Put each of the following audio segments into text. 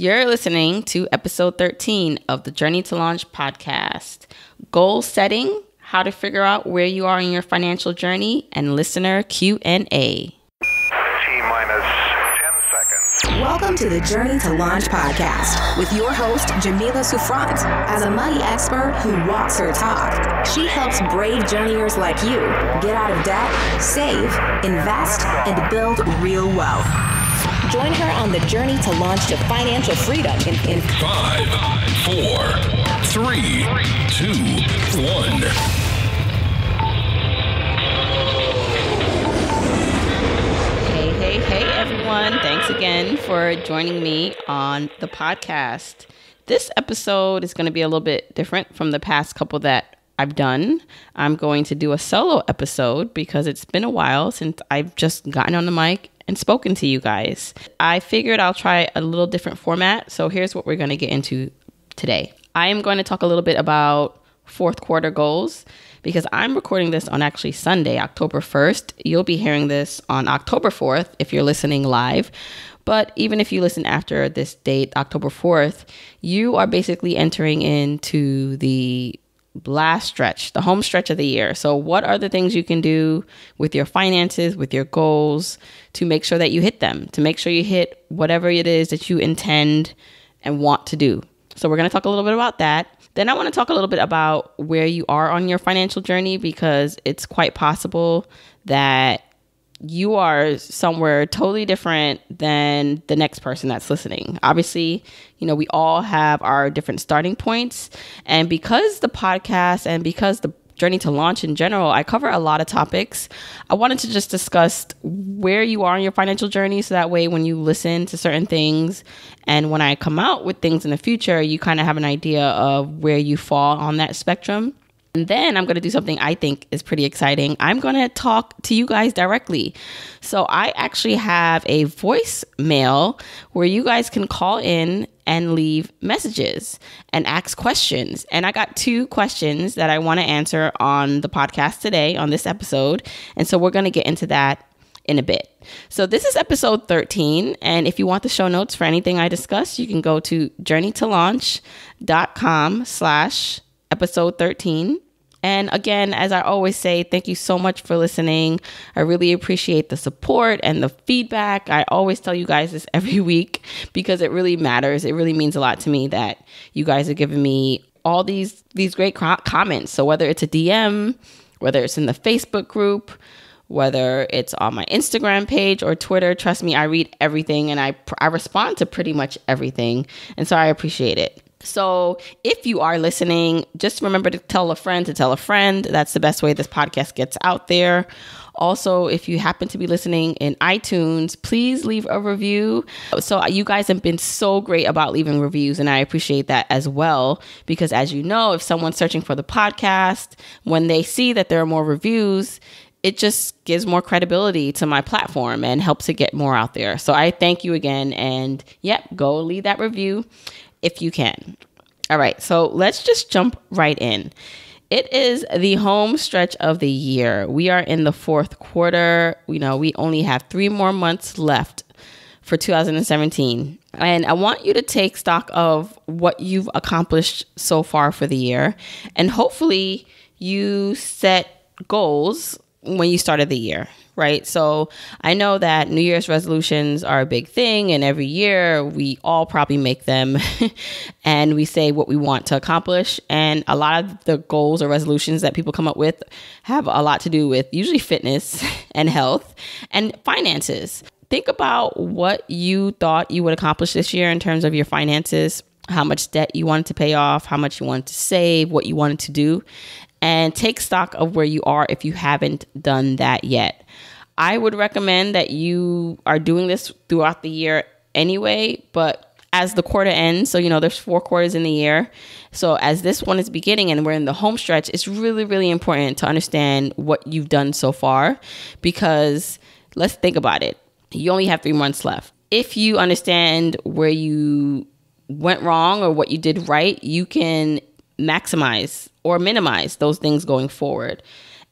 You're listening to episode 13 of the Journey to Launch podcast. Goal setting, how to figure out where you are in your financial journey, and listener Q&A. T-minus 10 seconds. Welcome to the Journey to Launch podcast with your host, Jamila Souffrant. As a money expert who walks her talk, she helps brave journeyers like you get out of debt, save, invest, and build real wealth. Join her on the journey to launch to financial freedom in 5, 4, 3, 2, 1. Hey, everyone. Thanks again for joining me on the podcast. This episode is going to be a little bit different from the past couple that I've done. I'm going to do a solo episode because it's been a while since I've just gotten on the mic and spoken to you guys. I figured I'll try a little different format. So here's what we're going to get into today. I am going to talk a little bit about fourth quarter goals because I'm recording this on actually Sunday, October 1st. You'll be hearing this on October 4th if you're listening live. But even if you listen after this date, October 4th, you are basically entering into the last stretch, the home stretch of the year. So what are the things you can do with your finances, with your goals to make sure that you hit them, to make sure you hit whatever it is that you intend and want to do? So we're going to talk a little bit about that. Then I want to talk a little bit about where you are on your financial journey, because it's quite possible that you are somewhere totally different than the next person that's listening. Obviously, we all have our different starting points. And because the podcast and because the Journey to Launch in general, I cover a lot of topics, I wanted to just discuss where you are in your financial journey. So that way, when you listen to certain things and when I come out with things in the future, you kind of have an idea of where you fall on that spectrum. And then I'm going to do something I think is pretty exciting. I'm going to talk to you guys directly. So I actually have a voicemail where you guys can call in and leave messages and ask questions. And I got 2 questions that I want to answer on the podcast today, on this episode. And so we're going to get into that in a bit. So this is episode 13. And if you want the show notes for anything I discuss, you can go to journeytolaunch.com/episode 13. And again, as I always say, thank you so much for listening. I really appreciate the support and the feedback. I always tell you guys this every week because it really matters. It really means a lot to me that you guys are giving me all these great comments. So whether it's a DM, whether it's in the Facebook group, whether it's on my Instagram page or Twitter, trust me, I read everything and I respond to pretty much everything. And so I appreciate it. So if you are listening, just remember to tell a friend to tell a friend. That's the best way this podcast gets out there. Also, if you happen to be listening in iTunes, please leave a review. So you guys have been so great about leaving reviews, and I appreciate that as well. Because as you know, if someone's searching for the podcast, when they see that there are more reviews, it just gives more credibility to my platform and helps it get more out there. So I thank you again. And go leave that review if you can. All right, so let's just jump right in. It is the home stretch of the year. We are in the fourth quarter. We only have 3 more months left for 2017. And I want you to take stock of what you've accomplished so far for the year. And hopefully you set goals when you started the year, right? So I know that New Year's resolutions are a big thing, and every year we all probably make them and we say what we want to accomplish. And a lot of the goals or resolutions that people come up with have a lot to do with usually fitness and health and finances. Think about what you thought you would accomplish this year in terms of your finances, how much debt you wanted to pay off, how much you wanted to save, what you wanted to do, and take stock of where you are if you haven't done that yet. I would recommend that you are doing this throughout the year anyway, but as the quarter ends, so there's 4 quarters in the year. So as this one is beginning and we're in the home stretch, it's really, really important to understand what you've done so far, because let's think about it. You only have 3 months left. If you understand where you went wrong or what you did right, you can maximize or minimize those things going forward.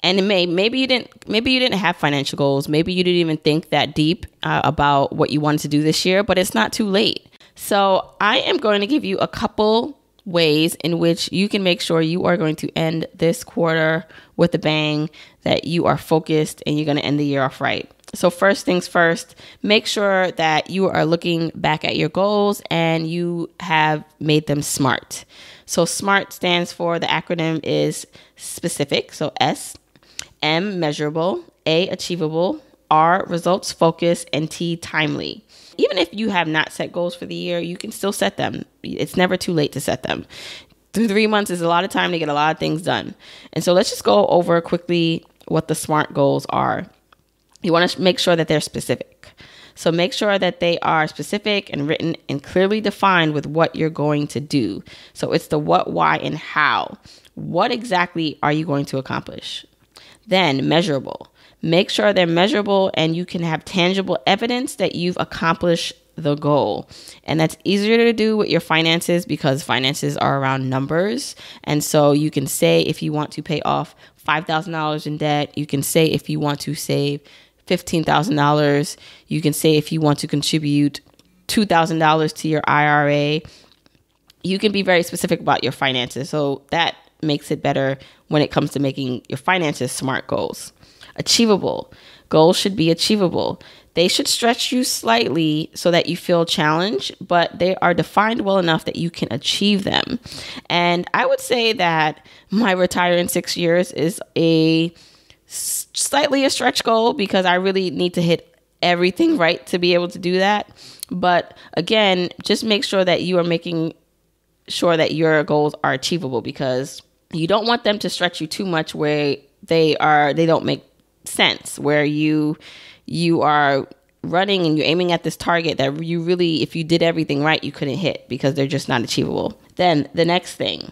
And maybe you didn't have financial goals. Maybe you didn't even think that deep about what you wanted to do this year, but it's not too late. So I am going to give you a couple ways in which you can make sure you are going to end this quarter with a bang, that you are focused and you're going to end the year off right. So first things first, make sure that you are looking back at your goals and you have made them SMART. So SMART stands for, the acronym is specific. So S, M, measurable, A, achievable, R, results focused, and T, timely. Even if you have not set goals for the year, you can still set them. It's never too late to set them. 3 months is a lot of time to get a lot of things done. And so let's just go over quickly what the SMART goals are. You want to make sure that they're specific. So make sure that they are specific and written and clearly defined with what you're going to do. So it's the what, why, and how. What exactly are you going to accomplish? Then measurable. Make sure they're measurable and you can have tangible evidence that you've accomplished the goal. And that's easier to do with your finances because finances are around numbers. And so you can say if you want to pay off $5,000 in debt, you can say if you want to save $15,000, you can say if you want to contribute $2,000 to your IRA. You can be very specific about your finances. So that makes it better when it comes to making your finances SMART goals. Achievable. Goals should be achievable. They should stretch you slightly so that you feel challenged, but they are defined well enough that you can achieve them. And I would say that my retire in 6 years is slightly a stretch goal because I really need to hit everything right to be able to do that. But again, just make sure that you are making sure that your goals are achievable, because you don't want them to stretch you too much where they don't make sense, where you are running and you're aiming at this target that you really, if you did everything right, you couldn't hit because they're just not achievable. Then the next thing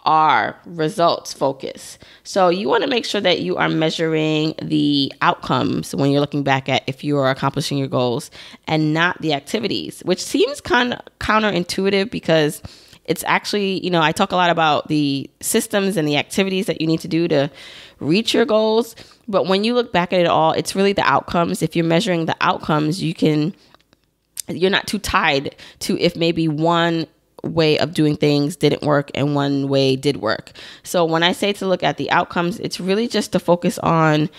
are results focus. So you want to make sure that you are measuring the outcomes when you're looking back at if you are accomplishing your goals and not the activities, which seems kind of counterintuitive because it's actually, I talk a lot about the systems and the activities that you need to do to reach your goals. But when you look back at it all, it's really the outcomes. If you're measuring the outcomes, you're not too tied to if maybe one way of doing things didn't work and one way did work. So when I say to look at the outcomes, it's really just to focus on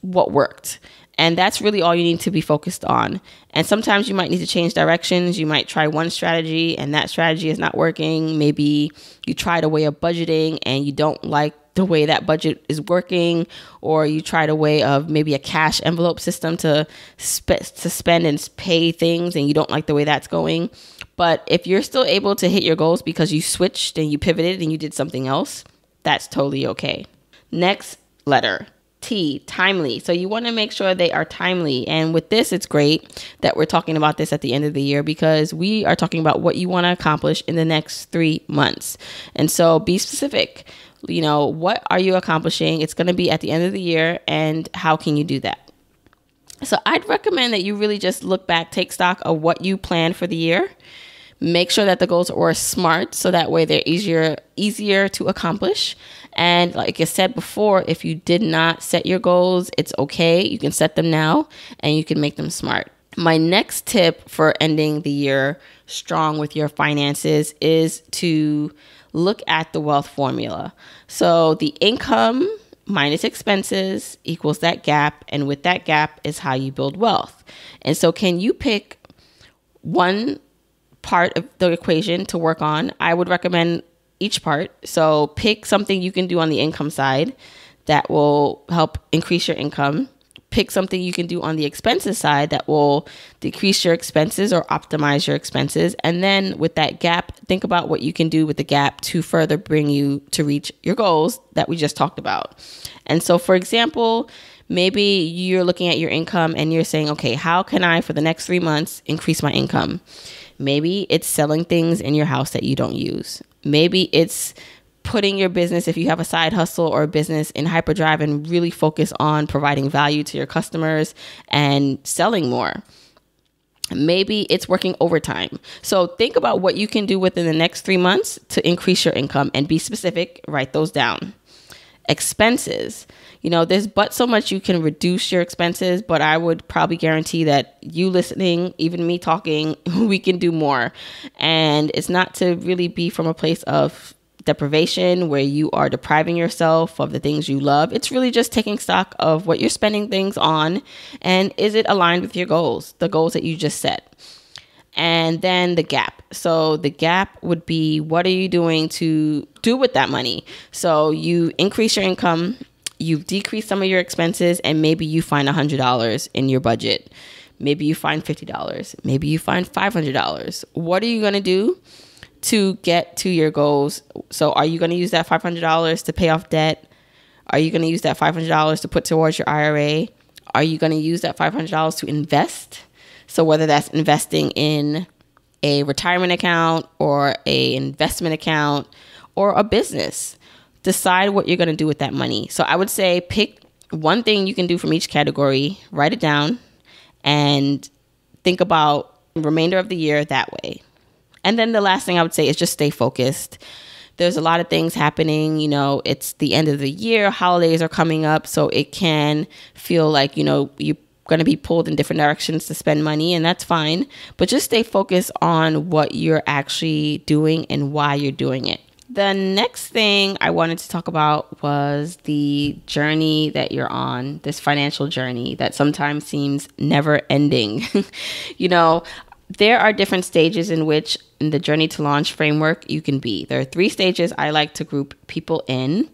what worked. And that's really all you need to be focused on. And sometimes you might need to change directions. You might try one strategy and that strategy is not working. Maybe you tried a way of budgeting and you don't like the way that budget is working, or you tried a way of maybe a cash envelope system to spend and pay things and you don't like the way that's going. But if you're still able to hit your goals because you switched and you pivoted and you did something else, that's totally okay. Next letter, T, timely. So you want to make sure they are timely. And with this, it's great that we're talking about this at the end of the year because we are talking about what you want to accomplish in the next 3 months. And so be specific. What are you accomplishing? It's going to be at the end of the year, and how can you do that? So I'd recommend that you really just look back, take stock of what you planned for the year. Make sure that the goals are SMART so that way they're easier to accomplish. And like I said before, if you did not set your goals, it's okay. You can set them now and you can make them SMART. My next tip for ending the year strong with your finances is to look at the wealth formula. So the income minus expenses equals that gap. And with that gap is how you build wealth. And so can you pick one part of the equation to work on? I would recommend each part. So pick something you can do on the income side that will help increase your income. Pick something you can do on the expenses side that will decrease your expenses or optimize your expenses. And then with that gap, think about what you can do with the gap to further bring you to reach your goals that we just talked about. And so, for example, maybe you're looking at your income and you're saying, okay, how can I, for the next 3 months, increase my income? Maybe it's selling things in your house that you don't use. Maybe it's putting your business, if you have a side hustle or a business, in hyperdrive and really focus on providing value to your customers and selling more. Maybe it's working overtime. So think about what you can do within the next 3 months to increase your income and be specific. Write those down. expenses. There's but so much you can reduce your expenses, but I would probably guarantee that you listening, even me talking, we can do more. And it's not to really be from a place of deprivation where you are depriving yourself of the things you love. It's really just taking stock of what you're spending things on, and is it aligned with your goals, the goals that you just set. And then the gap. So the gap would be, what are you doing to do with that money? So you increase your income, you've decreased some of your expenses, and maybe you find $100 in your budget. Maybe you find $50. Maybe you find $500. What are you going to do to get to your goals? So are you going to use that $500 to pay off debt? Are you going to use that $500 to put towards your IRA? Are you going to use that $500 to invest? So whether that's investing in a retirement account or a investment account or a business, decide what you're going to do with that money. So I would say pick one thing you can do from each category, write it down, and think about the remainder of the year that way. And then the last thing I would say is just stay focused. There's a lot of things happening. It's the end of the year, holidays are coming up, so it can feel like, you're going to be pulled in different directions to spend money, and that's fine. But just stay focused on what you're actually doing and why you're doing it. The next thing I wanted to talk about was the journey that you're on, this financial journey that sometimes seems never ending. There are different stages in which in the Journey to Launch framework you can be. There are 3 stages I like to group people in.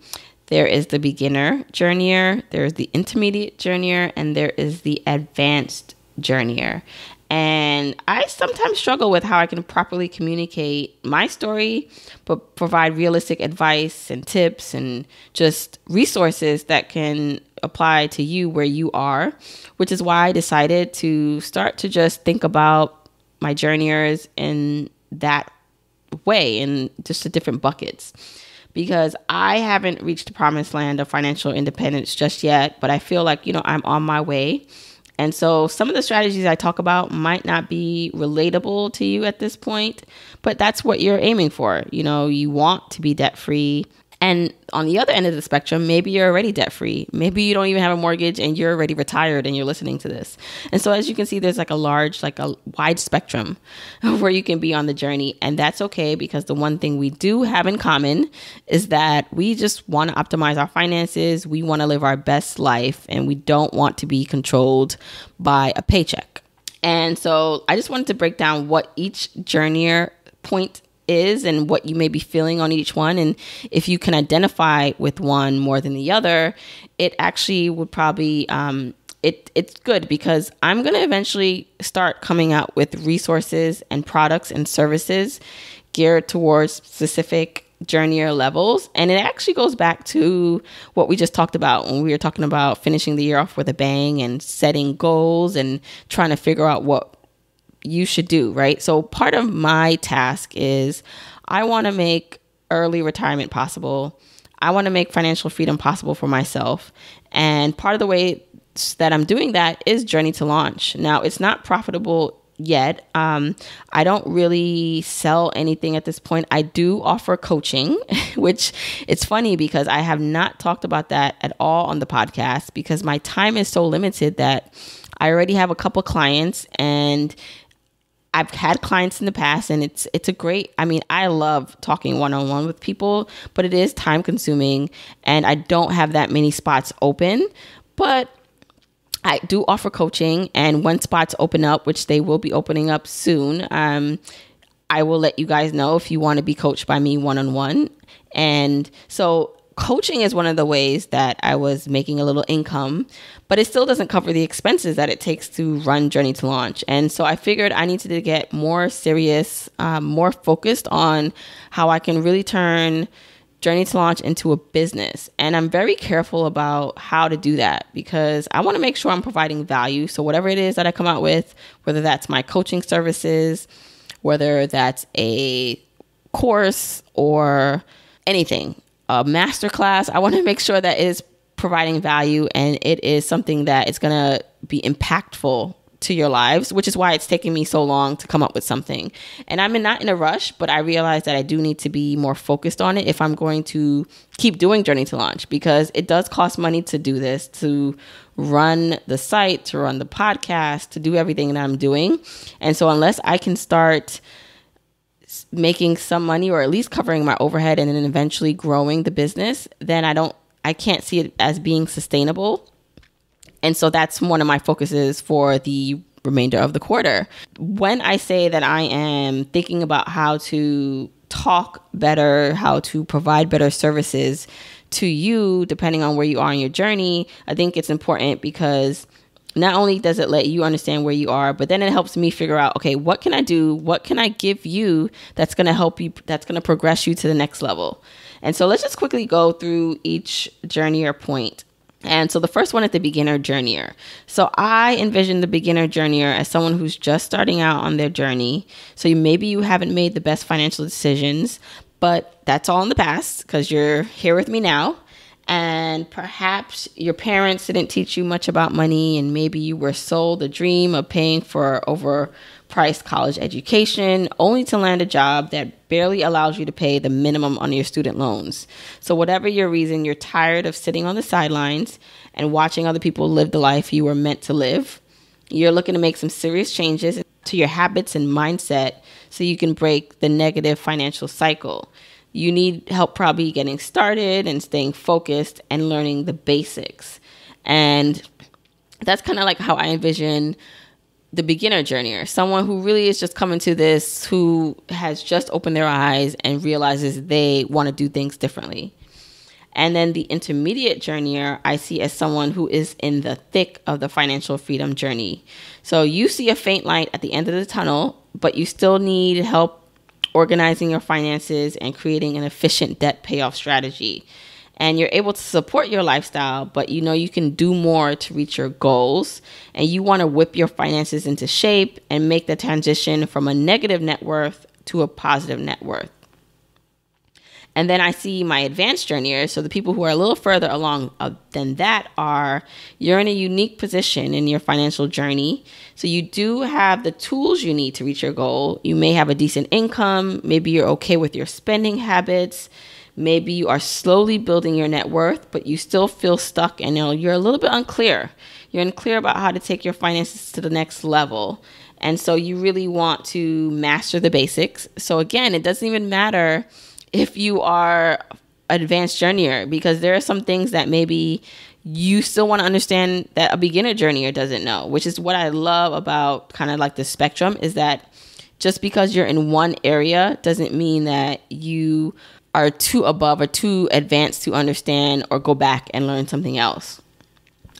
There is the beginner journeyer, there is the intermediate journeyer, and there is the advanced journeyer. And I sometimes struggle with how I can properly communicate my story, but provide realistic advice and tips and just resources that can apply to you where you are, which is why I decided to start to just think about my journeyers in that way, in just the different buckets. Because I haven't reached the promised land of financial independence just yet, but I feel like, I'm on my way. And so some of the strategies I talk about might not be relatable to you at this point, but that's what you're aiming for. You want to be debt free. And on the other end of the spectrum, maybe you're already debt free. Maybe you don't even have a mortgage and you're already retired and you're listening to this. And so as you can see, there's a wide spectrum of where you can be on the journey. And that's okay, because the one thing we do have in common is that we just want to optimize our finances. We want to live our best life, and we don't want to be controlled by a paycheck. And so I just wanted to break down what each journeyer point is and what you may be feeling on each one. And if you can identify with one more than the other, it actually would probably, it's good, because I'm going to eventually start coming out with resources and products and services geared towards specific journeyer levels. And it actually goes back to what we just talked about when we were talking about finishing the year off with a bang and setting goals and trying to figure out what you should do, right? So part of my task is I want to make early retirement possible. I want to make financial freedom possible for myself. And part of the way that I'm doing that is Journey to Launch. Now, it's not profitable yet. I don't really sell anything at this point. I do offer coaching, which it's funny because I have not talked about that at all on the podcast, because my time is so limited that I already have a couple clients, and I've had clients in the past, and it's a great, I love talking one-on-one with people, but it is time consuming and I don't have that many spots open. But I do offer coaching, and when spots open up, which they will be opening up soon, I will let you guys know if you want to be coached by me one-on-one. And so coaching is one of the ways that I was making a little income, but it still doesn't cover the expenses that it takes to run Journey to Launch. And so I figured I needed to get more serious, more focused on how I can really turn Journey to Launch into a business. And I'm very careful about how to do that, because I want to make sure I'm providing value. So whatever it is that I come out with, whether that's my coaching services, whether that's a course or anything, a masterclass, I want to make sure that it is providing value and it is something that is going to be impactful to your lives, which is why it's taking me so long to come up with something. And I'm not in a rush, but I realize that I do need to be more focused on it if I'm going to keep doing Journey to Launch, because it does cost money to do this, to run the site, to run the podcast, to do everything that I'm doing. And so unless I can start making some money, or at least covering my overhead and then eventually growing the business, then I can't see it as being sustainable. And so that's one of my focuses for the remainder of the quarter. When I say that I am thinking about how to talk better, how to provide better services to you, depending on where you are in your journey, I think it's important because not only does it let you understand where you are, but then it helps me figure out, okay, what can I do? What can I give you that's going to help you, that's going to progress you to the next level? And so let's just quickly go through each journeyer point. And so the first one is the beginner journeyer. So I envision the beginner journeyer as someone who's just starting out on their journey. So maybe you haven't made the best financial decisions, but that's all in the past because you're here with me now. And perhaps your parents didn't teach you much about money, and maybe you were sold the dream of paying for overpriced college education only to land a job that barely allows you to pay the minimum on your student loans. So whatever your reason, you're tired of sitting on the sidelines and watching other people live the life you were meant to live. You're looking to make some serious changes to your habits and mindset so you can break the negative financial cycle. You need help probably getting started and staying focused and learning the basics. And that's kind of like how I envision the beginner journeyer, someone who really is just coming to this, who has just opened their eyes and realizes they want to do things differently. And then the intermediate journeyer I see as someone who is in the thick of the financial freedom journey. So you see a faint light at the end of the tunnel, but you still need help organizing your finances and creating an efficient debt payoff strategy. And you're able to support your lifestyle, but you know you can do more to reach your goals. And you want to whip your finances into shape and make the transition from a negative net worth to a positive net worth. And then I see my advanced journeyers. So the people who are a little further along than that you're in a unique position in your financial journey. So you do have the tools you need to reach your goal. You may have a decent income. Maybe you're okay with your spending habits. Maybe you are slowly building your net worth, but you still feel stuck and you're a little bit unclear. You're unclear about how to take your finances to the next level. And so you really want to master the basics. So again, it doesn't even matter if you are advanced journeyer, because there are some things that maybe you still want to understand that a beginner journeyer doesn't know, which is what I love about kind of like the spectrum, is that just because you're in one area doesn't mean that you are too above or too advanced to understand or go back and learn something else.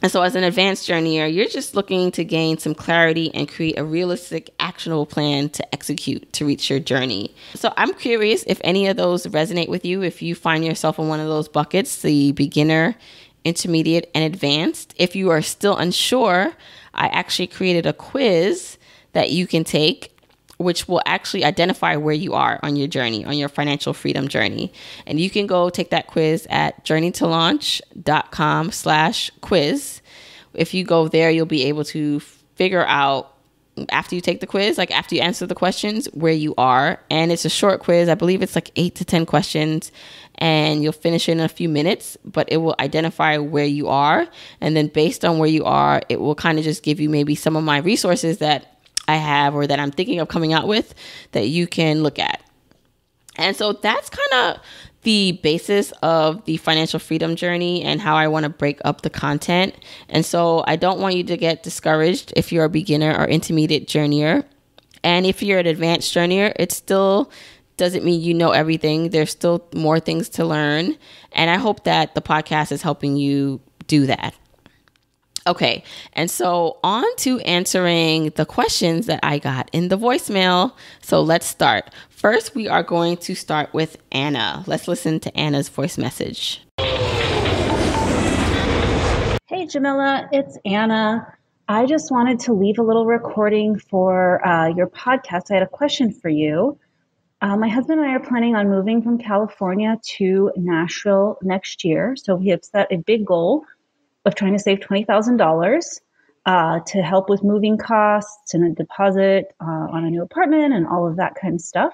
And so as an advanced journeyer, you're just looking to gain some clarity and create a realistic, actionable plan to execute to reach your journey. So I'm curious if any of those resonate with you, if you find yourself in one of those buckets, the beginner, intermediate, and advanced. If you are still unsure, I actually created a quiz that you can take, which will actually identify where you are on your journey, on your financial freedom journey. And you can go take that quiz at journeytolaunch.com/quiz. If you go there, you'll be able to figure out, after you take the quiz, like after you answer the questions, where you are. And it's a short quiz. I believe it's like 8 to 10 questions, and you'll finish it in a few minutes, but it will identify where you are. And then based on where you are, it will kind of just give you maybe some of my resources that I have or that I'm thinking of coming out with that you can look at. And so that's kind of the basis of the financial freedom journey and how I want to break up the content. And so I don't want you to get discouraged if you're a beginner or intermediate journeyer. And if you're an advanced journeyer, it still doesn't mean you know everything. There's still more things to learn. And I hope that the podcast is helping you do that. Okay, and so on to answering the questions that I got in the voicemail. So let's start. First, we are going to start with Anna. Let's listen to Anna's voice message. Hey, Jamila, it's Anna. I just wanted to leave a little recording for your podcast. I had a question for you. My husband and I are planning on moving from California to Nashville next year. So we have set a big goal of trying to save $20,000. to help with moving costs and a deposit on a new apartment and all of that kind of stuff.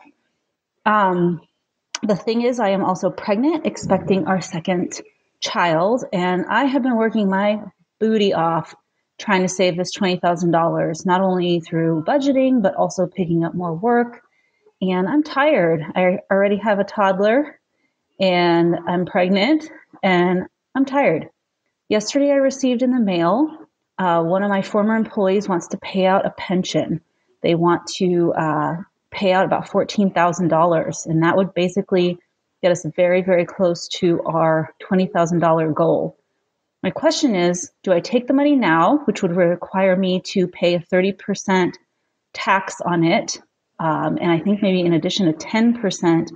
The thing is, I am also pregnant, expecting our second child, and I have been working my booty off trying to save this $20,000, not only through budgeting, but also picking up more work. And I'm tired. I already have a toddler and I'm pregnant and I'm tired. Yesterday, I received in the mail, one of my former employees wants to pay out a pension. They want to pay out about $14,000, and that would basically get us very, very close to our $20,000 goal. My question is, do I take the money now, which would require me to pay a 30% tax on it, and I think maybe in addition a 10%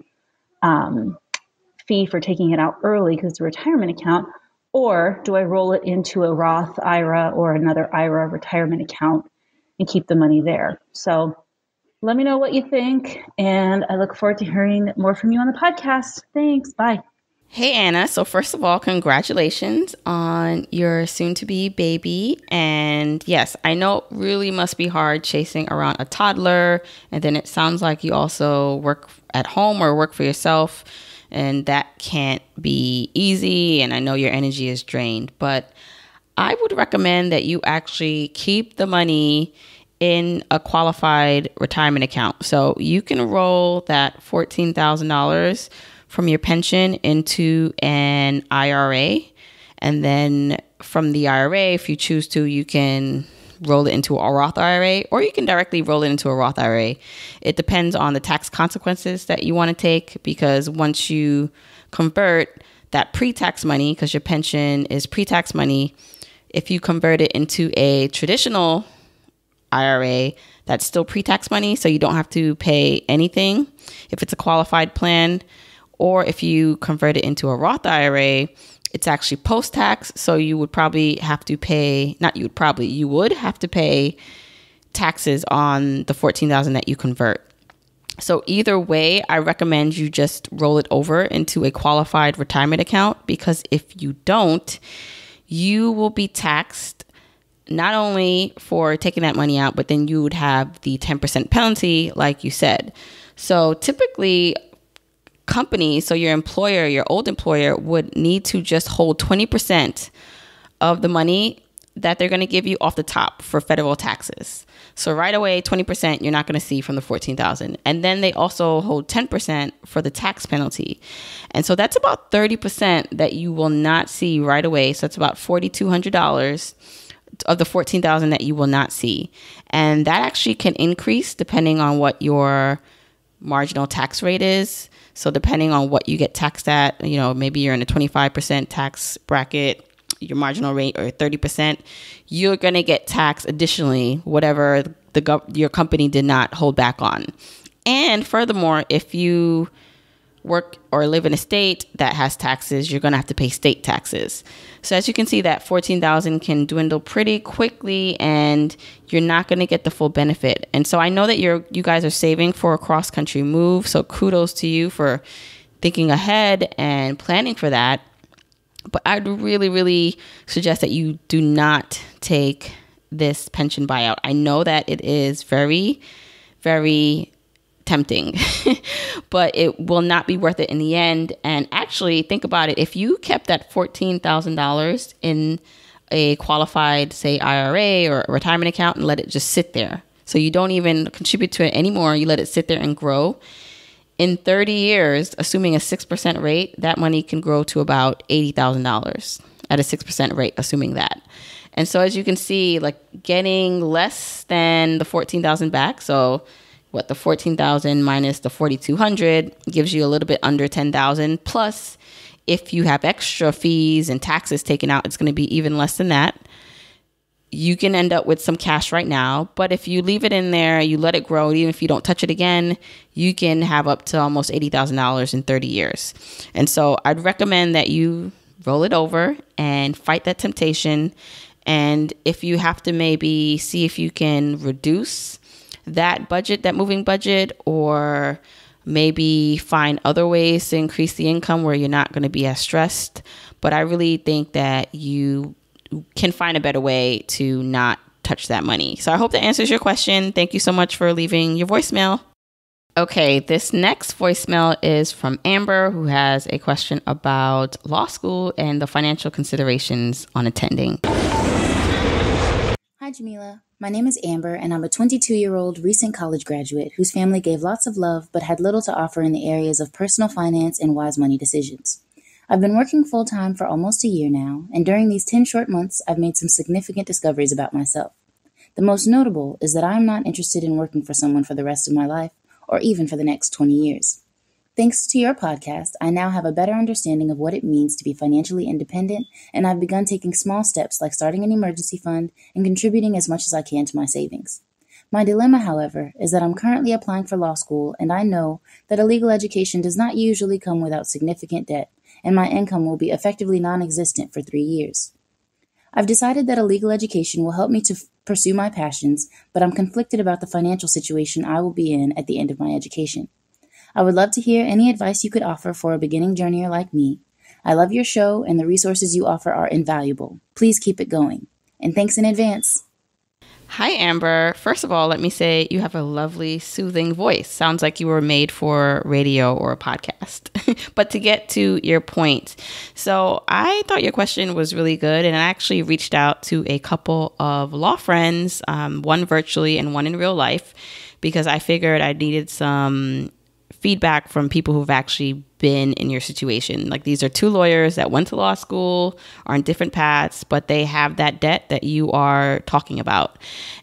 fee for taking it out early because it's a retirement account, or do I roll it into a Roth IRA or another IRA retirement account and keep the money there? So let me know what you think, and I look forward to hearing more from you on the podcast. Thanks. Bye. Hey, Anna. So first of all, congratulations on your soon-to-be baby. And yes, I know it really must be hard chasing around a toddler. And then it sounds like you also work at home or work for yourself. And that can't be easy. And I know your energy is drained. But I would recommend that you actually keep the money in a qualified retirement account. So you can roll that $14,000 from your pension into an IRA. And then from the IRA, if you choose to, you can roll it into a Roth IRA, or you can directly roll it into a Roth IRA. It depends on the tax consequences that you want to take, because once you convert that pre-tax money, because your pension is pre-tax money, if you convert it into a traditional IRA, that's still pre-tax money, so you don't have to pay anything if it's a qualified plan. Or if you convert it into a Roth IRA, it's actually post-tax, so you would probably have to pay, you would have to pay taxes on the $14,000 that you convert. So either way, I recommend you just roll it over into a qualified retirement account, because if you don't, you will be taxed not only for taking that money out, but then you would have the 10% penalty, like you said. So typically, companies, so your employer, your old employer, would need to just hold 20% of the money that they're going to give you off the top for federal taxes. So right away, 20% you're not going to see from the $14,000. And then they also hold 10% for the tax penalty. And so that's about 30% that you will not see right away. So it's about $4,200 of the $14,000 that you will not see. And that actually can increase depending on what your marginal tax rate is. So depending on what you get taxed at, maybe you're in a 25% tax bracket, your marginal rate, or 30%, you're going to get taxed additionally, whatever your company did not hold back on. And furthermore, if you work or live in a state that has taxes, you're going to have to pay state taxes. So as you can see, that $14,000 can dwindle pretty quickly, and you're not going to get the full benefit. And so I know that you guys are saving for a cross-country move. So kudos to you for thinking ahead and planning for that. But I'd really, really suggest that you do not take this pension buyout. I know that it is very, very tempting, but it will not be worth it in the end. And actually, think about it. If you kept that $14,000 in a qualified, say, IRA or a retirement account and let it just sit there, so you don't even contribute to it anymore, you let it sit there and grow, in 30 years, assuming a 6% rate, that money can grow to about $80,000 at a 6% rate, assuming that. And so as you can see, like getting less than the $14,000 back, so the $14,000 minus the $4,200 gives you a little bit under $10,000. Plus, if you have extra fees and taxes taken out, it's going to be even less than that. You can end up with some cash right now, but if you leave it in there, you let it grow, even if you don't touch it again, you can have up to almost $80,000 in 30 years. And so I'd recommend that you roll it over and fight that temptation. And if you have to maybe see if you can reduce that budget, that moving budget, or maybe find other ways to increase the income where you're not going to be as stressed. But I really think that you can find a better way to not touch that money. So I hope that answers your question. Thank you so much for leaving your voicemail. Okay, this next voicemail is from Amber, who has a question about law school and the financial considerations on attending. Hi, Jamila. My name is Amber, and I'm a 22-year-old recent college graduate whose family gave lots of love but had little to offer in the areas of personal finance and wise money decisions. I've been working full-time for almost a year now, and during these 10 short months, I've made some significant discoveries about myself. The most notable is that I am not interested in working for someone for the rest of my life, or even for the next 20 years. Thanks to your podcast, I now have a better understanding of what it means to be financially independent, and I've begun taking small steps like starting an emergency fund and contributing as much as I can to my savings. My dilemma, however, is that I'm currently applying for law school, and I know that a legal education does not usually come without significant debt, and my income will be effectively non-existent for 3 years. I've decided that a legal education will help me to pursue my passions, but I'm conflicted about the financial situation I will be in at the end of my education. I would love to hear any advice you could offer for a beginning journeyer like me. I love your show, and the resources you offer are invaluable. Please keep it going. And thanks in advance. Hi, Amber. First of all, let me say you have a lovely, soothing voice. Sounds like you were made for radio or a podcast. But to get to your point, so I thought your question was really good, and I actually reached out to a couple of law friends, one virtually and one in real life, because I figured I needed some feedback from people who've actually been in your situation. Like, these are two lawyers that went to law school, are on different paths, but they have that debt that you are talking about.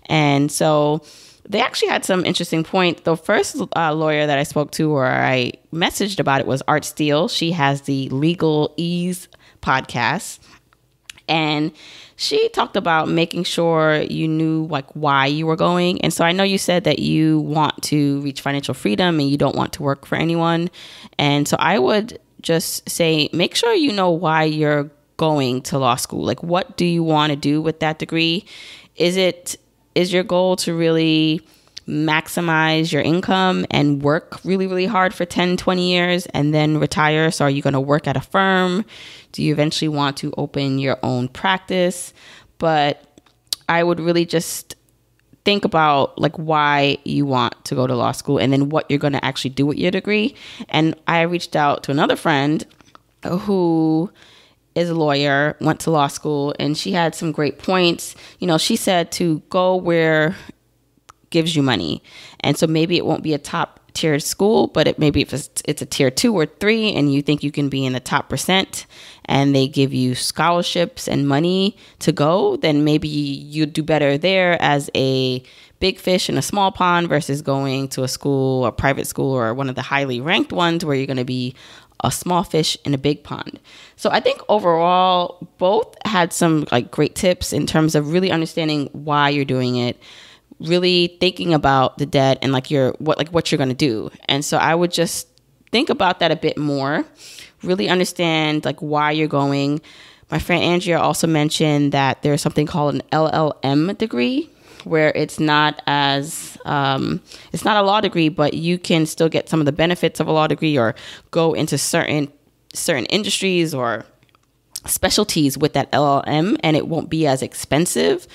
And so they actually had some interesting points. The first lawyer that I spoke to, or I messaged about it, was Art Steele. She has the Legal Ease podcast. And she talked about making sure you knew like why you were going. And so I know you said that you want to reach financial freedom and you don't want to work for anyone. And so I would just say, make sure you know why you're going to law school. Like, what do you want to do with that degree? Is your goal to really maximize your income and work really, really hard for 10, 20 years and then retire? So are you going to work at a firm? Do you eventually want to open your own practice? But I would really just think about like why you want to go to law school and then what you're going to actually do with your degree. And I reached out to another friend who is a lawyer, went to law school, and she had some great points. You know, she said to go where gives you money. And so maybe it won't be a top tiered school, but maybe if it's a tier 2 or 3 and you think you can be in the top percent and they give you scholarships and money to go, then maybe you'd do better there as a big fish in a small pond versus going to a school, a private school, or one of the highly ranked ones where you're going to be a small fish in a big pond. So I think overall, both had some like great tips in terms of really understanding why you're doing it, really thinking about the debt and what you're going to do. And so I would just think about that a bit more, really understand like why you're going. My friend Andrea also mentioned that there's something called an LLM degree, where it's not as it's not a law degree, but you can still get some of the benefits of a law degree or go into certain industries or specialties with that LLM, and it won't be as expensive.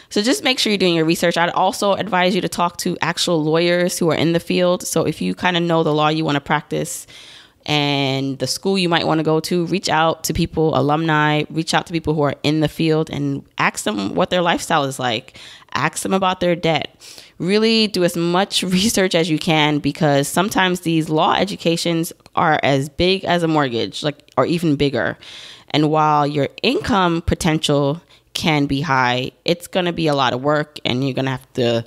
So just make sure you're doing your research. I'd also advise you to talk to actual lawyers who are in the field. So if you kind of know the law you want to practice and the school you might want to go to, reach out to people, alumni, reach out to people who are in the field and ask them what their lifestyle is like. Ask them about their debt. Really do as much research as you can, because sometimes these law educations are as big as a mortgage, or even bigger. And while your income potential can be high, it's going to be a lot of work, and you're going to have to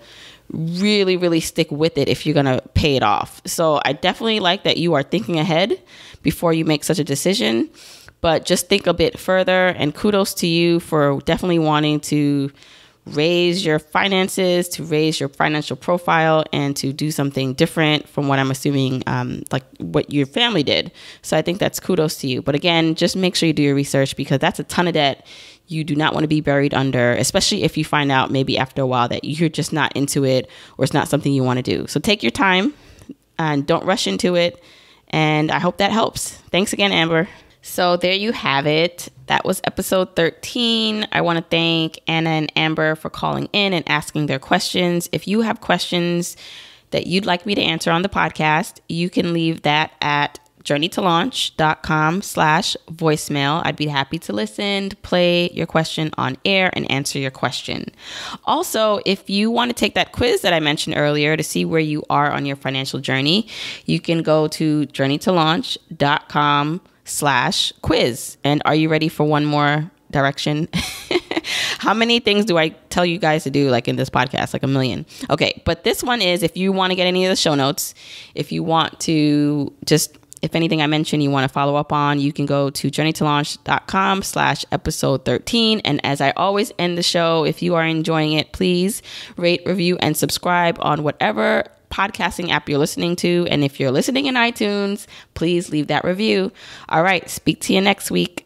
really, really stick with it if you're going to pay it off. So I definitely like that you are thinking ahead before you make such a decision, but just think a bit further, and kudos to you for definitely wanting to raise your finances, to raise your financial profile, and to do something different from what I'm assuming, like what your family did. So I think that's kudos to you. But again, just make sure you do your research, because that's a ton of debt you do not want to be buried under, especially if you find out maybe after a while that you're just not into it or it's not something you want to do. So take your time and don't rush into it. And I hope that helps. Thanks again, Amber. So there you have it. That was episode 13. I want to thank Anna and Amber for calling in and asking their questions. If you have questions that you'd like me to answer on the podcast, you can leave that at journeytolaunch.com/voicemail. I'd be happy to listen, to play your question on air and answer your question. Also, if you want to take that quiz that I mentioned earlier to see where you are on your financial journey, you can go to journeytolaunch.com/quiz. And are you ready for one more direction? How many things do I tell you guys to do like in this podcast? Like a million. Okay. But this one is, if you want to get any of the show notes, if you want to if anything I mentioned you want to follow up on, you can go to journeytolaunch.com/episode 13. And as I always end the show, if you are enjoying it, please rate, review, and subscribe on whatever podcasting app you're listening to. And if you're listening in iTunes, please leave that review. All right. Speak to you next week.